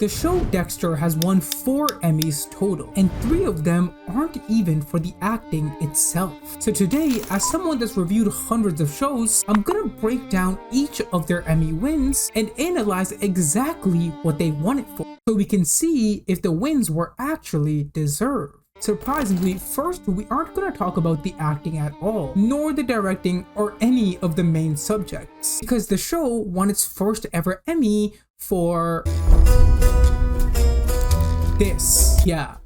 The show Dexter has won 4 Emmys total, and 3 of them aren't even for the acting itself. So today, as someone that's reviewed hundreds of shows, I'm gonna break down each of their Emmy wins and analyze exactly what they won it for, so we can see if the wins were actually deserved. Surprisingly, first, we aren't going to talk about the acting at all, nor the directing or any of the main subjects, because the show won its first ever Emmy for this. Yeah.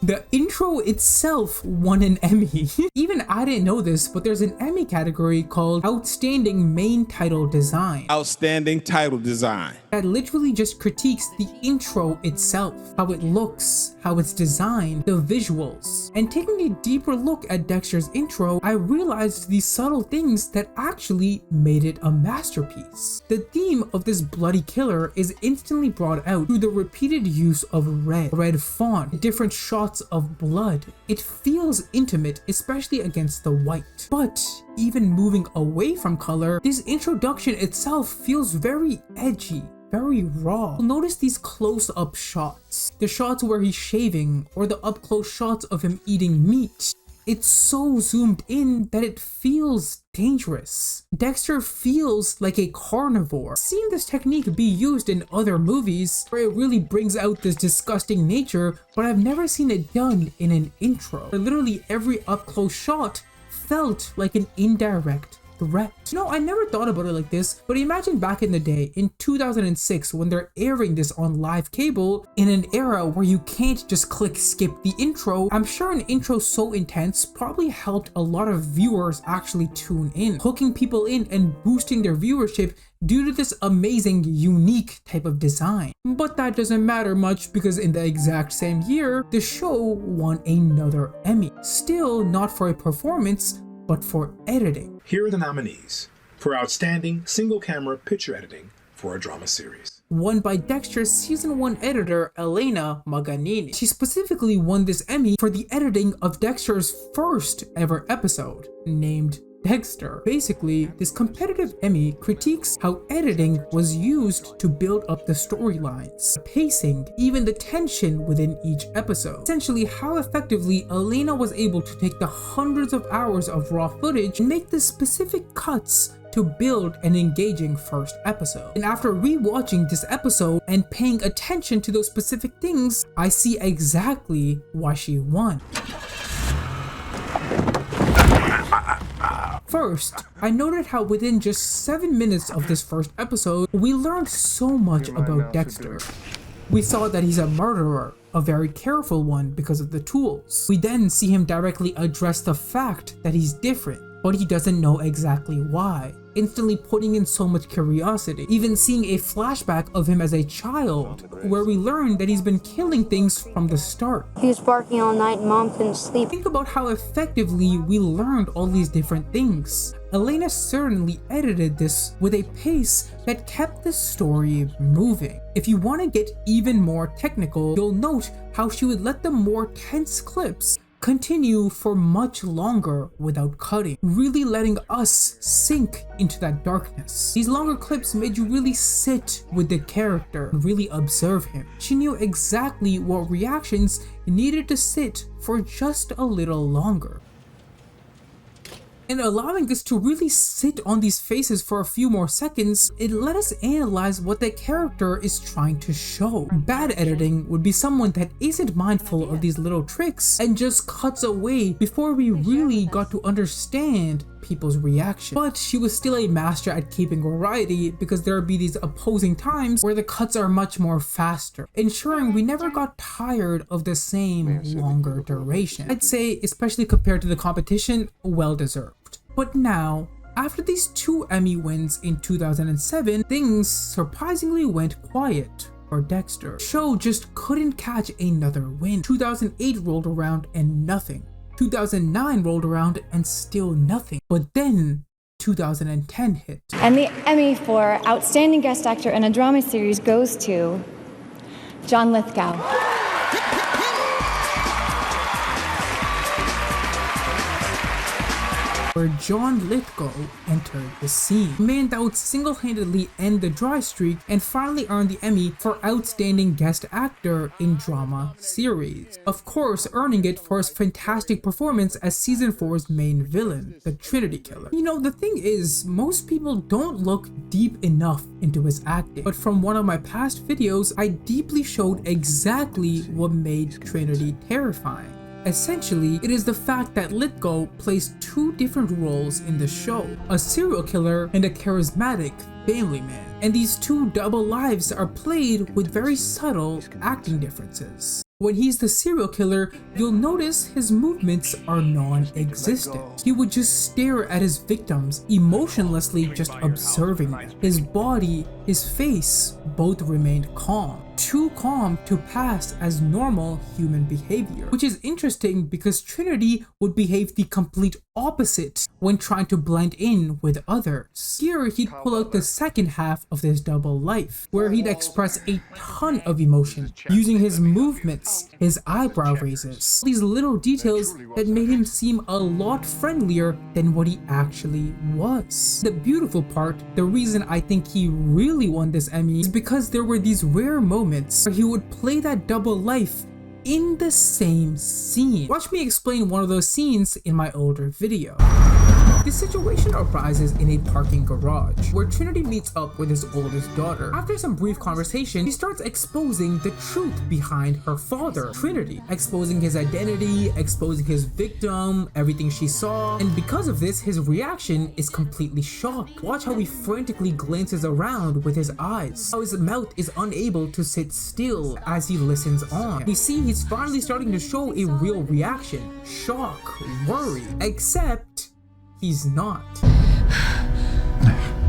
The intro itself won an Emmy. Even I didn't know this, but there's an Emmy category called Outstanding Main Title Design. Outstanding title design. That literally just critiques the intro itself, how it looks, how it's designed, the visuals. And taking a deeper look at Dexter's intro, I realized these subtle things that actually made it a masterpiece. The theme of this bloody killer is instantly brought out through the repeated use of red font, different shots of blood. It feels intimate, especially against the white. But even moving away from color, this introduction itself feels very edgy, very raw. Notice these close-up shots, the shots where he's shaving, or the up-close shots of him eating meat. It's so zoomed in that it feels dangerous. Dexter feels like a carnivore. I've seen this technique be used in other movies where it really brings out this disgusting nature, but I've never seen it done in an intro, where literally every up-close shot felt like an indirect threat. No, I never thought about it like this, but imagine back in the day, in 2006, when they're airing this on live cable, in an era where you can't just click skip the intro. I'm sure an intro so intense probably helped a lot of viewers actually tune in, hooking people in and boosting their viewership due to this amazing, unique type of design. But that doesn't matter much, because in the exact same year, the show won another Emmy. Still not for a performance, but for editing. Here are the nominees for Outstanding Single Camera Picture Editing for a Drama Series. Won by Dexter's Season 1 editor, Elena Maganini. She specifically won this Emmy for the editing of Dexter's first ever episode, named Dexter. Basically, this competitive Emmy critiques how editing was used to build up the storylines, the pacing, even the tension within each episode. Essentially, how effectively Elena was able to take the hundreds of hours of raw footage and make the specific cuts to build an engaging first episode. And after rewatching this episode and paying attention to those specific things, I see exactly why she won. First, I noted how within just 7 minutes of this first episode, we learned so much about Dexter. We saw that he's a murderer, a very careful one because of the tools. We then see him directly address the fact that he's different, but he doesn't know exactly why, instantly putting in so much curiosity. Even seeing a flashback of him as a child, where we learn that he's been killing things from the start. He was barking all night and Mom couldn't sleep. Think about how effectively we learned all these different things. Elena certainly edited this with a pace that kept the story moving. If you want to get even more technical, you'll note how she would let the more tense clips continue for much longer without cutting, really letting us sink into that darkness. These longer clips made you really sit with the character and really observe him. She knew exactly what reactions needed to sit for just a little longer. And allowing us to really sit on these faces for a few more seconds, it let us analyze what the character is trying to show. Bad editing would be someone that isn't mindful of these little tricks and just cuts away before we really got to understand people's reaction. But she was still a master at keeping variety, because there would be these opposing times where the cuts are much more faster, ensuring we never got tired of the same longer duration. I'd say, especially compared to the competition, well deserved. But now, after these 2 Emmy wins in 2007, things surprisingly went quiet for Dexter. The show just couldn't catch another win. 2008 rolled around and nothing. 2009 rolled around and still nothing. But then 2010 hit. And the Emmy for Outstanding Guest Actor in a Drama Series goes to John Lithgow. where John Lithgow entered the scene. A man that would single-handedly end the dry streak and finally earn the Emmy for Outstanding Guest Actor in Drama Series. Of course, earning it for his fantastic performance as season 4's main villain, the Trinity Killer. You know, the thing is, most people don't look deep enough into his acting, but from one of my past videos, I deeply showed exactly what made Trinity terrifying. Essentially, it is the fact that Lithgow plays two different roles in the show, a serial killer and a charismatic family man. And these two double lives are played with very subtle acting differences. When he's the serial killer, you'll notice his movements are non-existent. He would just stare at his victims, emotionlessly just observing them. His body, his face, both remained calm. Too calm to pass as normal human behavior. Which is interesting because Trinity would behave the complete opposite when trying to blend in with others. Here, he'd pull out the second half of this double life, where he'd express a ton of emotion, using his movements, his eyebrow raises, these little details that made him seem a lot friendlier than what he actually was. The beautiful part, the reason I think he really won this Emmy, is because there were these rare moments where he would play that double life in the same scene. Watch me explain one of those scenes in my older video. This situation arises in a parking garage, where Trinity meets up with his oldest daughter. After some brief conversation, he starts exposing the truth behind her father, Trinity, exposing his identity, exposing his victim, everything she saw, and because of this, his reaction is completely shocked. Watch how he frantically glances around with his eyes, how his mouth is unable to sit still as he listens on. We see he's finally starting to show a real reaction, shock, worry, except he's not.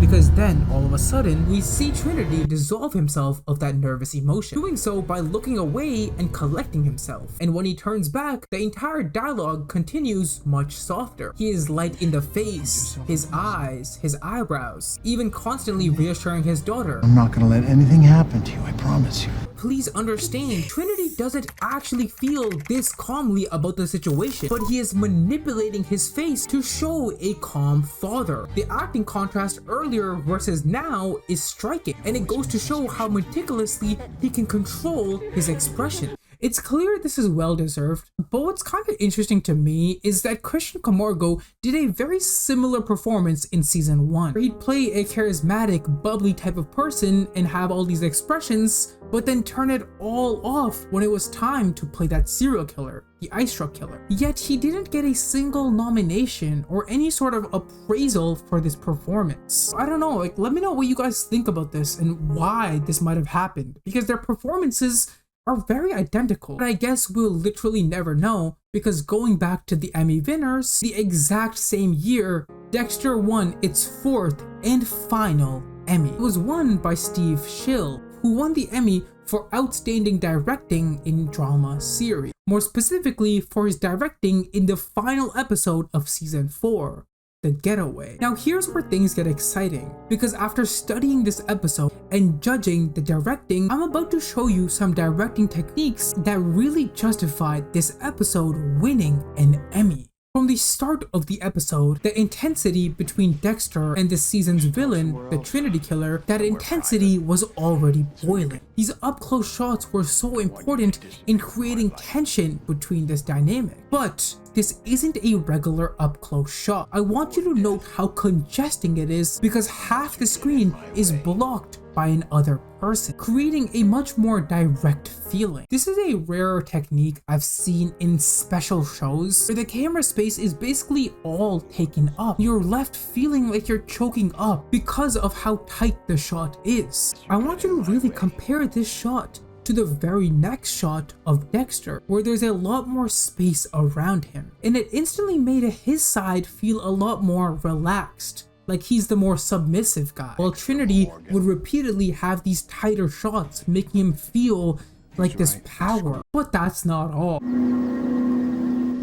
Because then, all of a sudden, we see Trinity dissolve himself of that nervous emotion, doing so by looking away and collecting himself. And when he turns back, the entire dialogue continues much softer. He is light in the face, his eyes, his eyebrows, even constantly reassuring his daughter. I'm not gonna let anything happen to you, I promise you. Please understand, Trinity doesn't actually feel this calmly about the situation, but he is manipulating his face to show a calm father. The acting contrast earlier versus now is striking, and it goes to show how meticulously he can control his expression. It's clear this is well deserved, but what's kind of interesting to me is that Christian Camargo did a very similar performance in season 1, where he'd play a charismatic, bubbly type of person and have all these expressions, but then turn it all off when it was time to play that serial killer, the ice truck killer. Yet he didn't get a single nomination or any sort of appraisal for this performance. I don't know, like, let me know what you guys think about this and why this might have happened, because their performances are very identical. But I guess we'll literally never know, because going back to the Emmy winners, the exact same year, Dexter won its 4th and final Emmy. It was won by Steve Schill, who won the Emmy for Outstanding Directing in Drama Series. More specifically, for his directing in the final episode of season 4. The Getaway. Now here's where things get exciting, because after studying this episode and judging the directing, I'm about to show you some directing techniques that really justified this episode winning an Emmy. From the start of the episode, the intensity between Dexter and this season's villain, the Trinity Killer, that intensity was already boiling. These up-close shots were so important in creating tension between this dynamic. But this isn't a regular up-close shot. I want you to note how congesting it is, because half the screen is blocked by another person, creating a much more direct feeling. This is a rare technique I've seen in special shows, where the camera space is basically all taken up. You're left feeling like you're choking up because of how tight the shot is. I want you to really compare this shot to the very next shot of Dexter, where there's a lot more space around him, and it instantly made his side feel a lot more relaxed, like he's the more submissive guy, while Trinity would repeatedly have these tighter shots, making him feel like this power. But that's not all.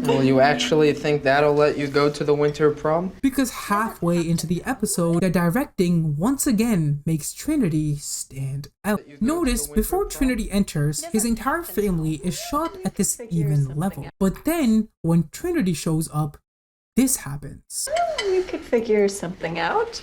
Well, you actually think that'll let you go to the winter prom? Because halfway into the episode, the directing once again makes Trinity stand out. Notice, before Trinity enters, his entire family is shot at this even level. But then, when Trinity shows up, this happens. You could figure something out.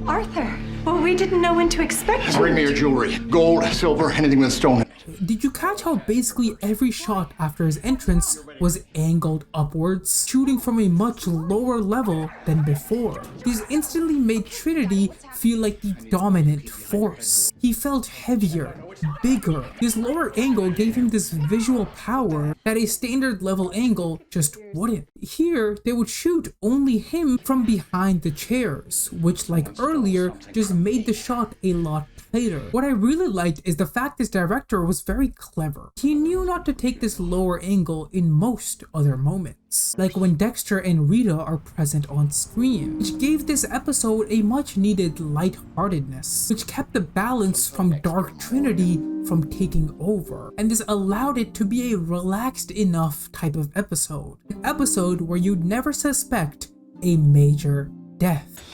Arthur, well, we didn't know when to expect you. Bring me your jewelry. Gold, silver, anything with a stone in it. Did you catch how basically every shot after his entrance was angled upwards, shooting from a much lower level than before? This instantly made Trinity feel like the dominant force. He felt heavier, bigger. This lower angle gave him this visual power that a standard level angle just wouldn't. Here, they would shoot only him from behind the chairs, which like earlier, just made the shot a lot tighter. What I really liked is the fact this director was very clever. He knew not to take this lower angle in most other moments, like when Dexter and Rita are present on screen, which gave this episode a much needed lightheartedness, which kept the balance from Dark Trinity from taking over, and this allowed it to be a relaxed enough type of episode. An episode where you'd never suspect a major death.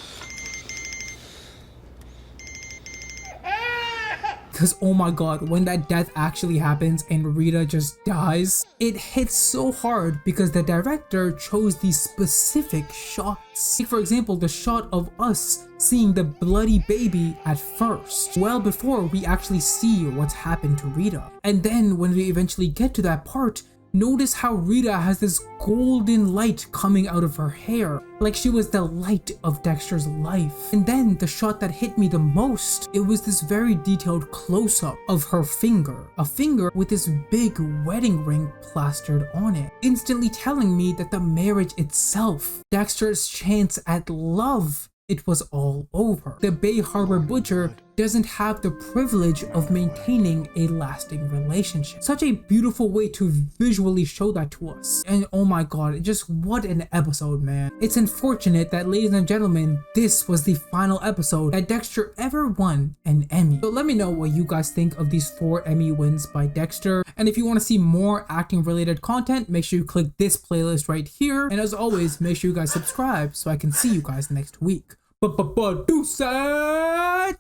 Because oh my god, when that death actually happens and Rita just dies, it hits so hard because the director chose these specific shots. Like for example, the shot of us seeing the bloody baby at first, well before we actually see what's happened to Rita. And then when we eventually get to that part, notice how Rita has this golden light coming out of her hair, like she was the light of Dexter's life. And then the shot that hit me the most, it was this very detailed close-up of her finger, a finger with this big wedding ring plastered on it, instantly telling me that the marriage itself, Dexter's chance at love, it was all over. The Bay Harbor Butcher doesn't have the privilege of maintaining a lasting relationship. Such a beautiful way to visually show that to us. And oh my god, just what an episode, man. It's unfortunate that, ladies and gentlemen, this was the final episode that Dexter ever won an Emmy. So let me know what you guys think of these 4 Emmy wins by Dexter. And if you want to see more acting related content, make sure you click this playlist right here. And as always, make sure you guys subscribe so I can see you guys next week. Deuce, cha!